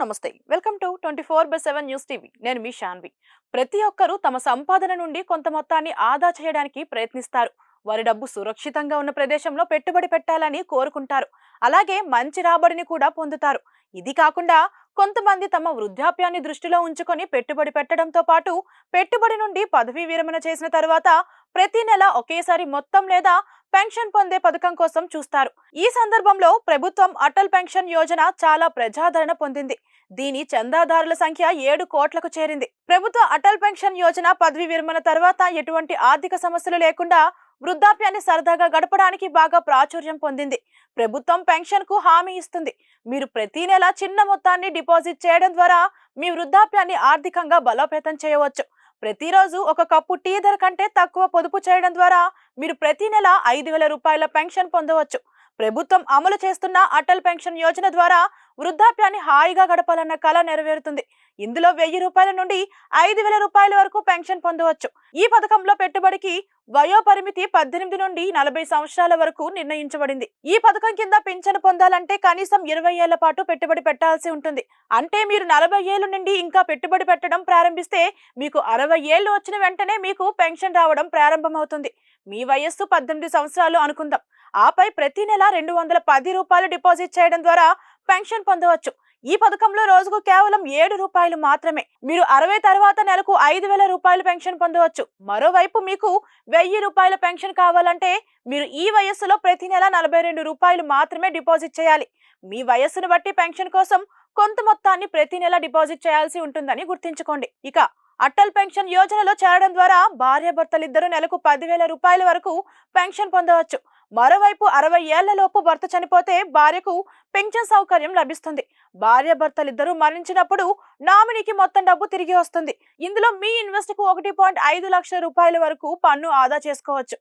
నమస్తే. Welcome to 24/7 news TV. నేను మీ శాన్వి. ప్రతి ఒక్కరూ తమ సంపాదన నుండి కొంత మొత్తాన్ని ఆదా చేయడానికి ప్రయత్నిస్తారు. వారి డబ్బు సురక్షితంగా ఉన్న ప్రదేశంలో పెట్టుబడి పెట్టాలని కోరుకుంటారు. అలాగే మంచి రాబడిని కూడా పొందుతారు. ఇది కాకుండా కొంతమంది తమ వృద్ధాప్యాన్ని దృష్టిలో ఉంచుకొని పెట్టుబడి పెట్టడంతో పాటు పెట్టుబడి నుండి పదవీ విరమణ చేసిన తర్వాత ప్రతి నెల ఒకేసారి మొత్తం లేదా పెన్షన్ పొందే పథకం కోసం చూస్తారు. ఈ సందర్భంలో ప్రభుత్వం అటల్ పెన్షన్ యోజన చాలా ప్రజాదరణ పొందింది. దీని చందాదారుల సంఖ్య 7 కోట్లకు చేరింది. ప్రభుత్వ అటల్ పెన్షన్ యోజన పదవీ విరమణ తర్వాత ఎటువంటి ఆర్థిక సమస్యలు లేకుండా వృద్ధాప్యాన్ని సరదాగా గడపడానికి బాగా ప్రాచుర్యం పొందింది. ప్రభుత్వం పెన్షన్ కు హామీ ఇస్తుంది. మీరు ప్రతి నెల చిన్న మొత్తాన్ని డిపాజిట్ చేయడం ద్వారా మీ వృద్ధాప్యాన్ని ఆర్థికంగా బలోపేతం చేయవచ్చు. ప్రతిరోజు ఒక కప్పు టీ ధర కంటే తక్కువ పొదుపు చేయడం ద్వారా మీరు ప్రతి నెల 5,000 రూపాయల పెన్షన్ పొందవచ్చు. ప్రభుత్వం అమలు చేస్తున్న అటల్ పెన్షన్ యోజన ద్వారా వృద్ధాప్యాన్ని హాయిగా గడపాలన్న కల నెరవేరుతుంది. ఇందులో 1,000 రూపాయల నుండి 5,000 రూపాయల వరకు పెన్షన్ పొందవచ్చు. ఈ పథకంలో పెట్టుబడికి వయో పరిమితి 18 నుండి 40 సంవత్సరాల వరకు నిర్ణయించబడింది. ఈ పథకం కింద పింఛను పొందాలంటే కనీసం 20 ఏళ్ల పాటు పెట్టుబడి పెట్టాల్సి ఉంటుంది. అంటే మీరు 40 ఏళ్ల నుండి ఇంకా పెట్టుబడి పెట్టడం ప్రారంభిస్తే మీకు 60 ఏళ్లు వచ్చిన వెంటనే మీకు పెన్షన్ రావడం ప్రారంభమవుతుంది. మీ వయస్సు 18 సంవత్సరాలు అనుకుందాం. ఆపై ప్రతి నెల 210 రూపాయలు డిపాజిట్ చేయడం ద్వారా పెన్షన్ పొందవచ్చు. ఈ పథకంలో రోజుకు కేవలం 7 రూపాయలు మాత్రమే. మీరు 60 తర్వాత నెలకు 5,000 రూపాయలు పెన్షన్ పొందవచ్చు. మరోవైపు మీకు 1,000 రూపాయల పెన్షన్ కావాలంటే మీరు ఈ వయస్సులో ప్రతి నెల 42 రూపాయలు మాత్రమే డిపాజిట్ చేయాలి. మీ వయస్సును బట్టి పెన్షన్ కోసం కొంత మొత్తాన్ని ప్రతి నెల డిపాజిట్ చేయాల్సి ఉంటుందని గుర్తుంచుకోండి. ఇక అటల్ పెన్షన్ యోజనలో చేరడం ద్వారా భార్యాభర్తలిద్దరూ నెలకు 10,000 రూపాయల వరకు పెన్షన్ పొందవచ్చు. మరోవైపు 60 ఏళ్లలోపు భర్త చనిపోతే భార్యకు పెన్షన్ సౌకర్యం లభిస్తుంది. భార్యాభర్తలిద్దరూ మరణించినప్పుడు నామినీకి మొత్తం డబ్బు తిరిగి వస్తుంది. ఇందులో మీ ఇన్వెస్ట్ కు 1.5 లక్షల రూపాయల వరకు పన్ను ఆదా చేసుకోవచ్చు.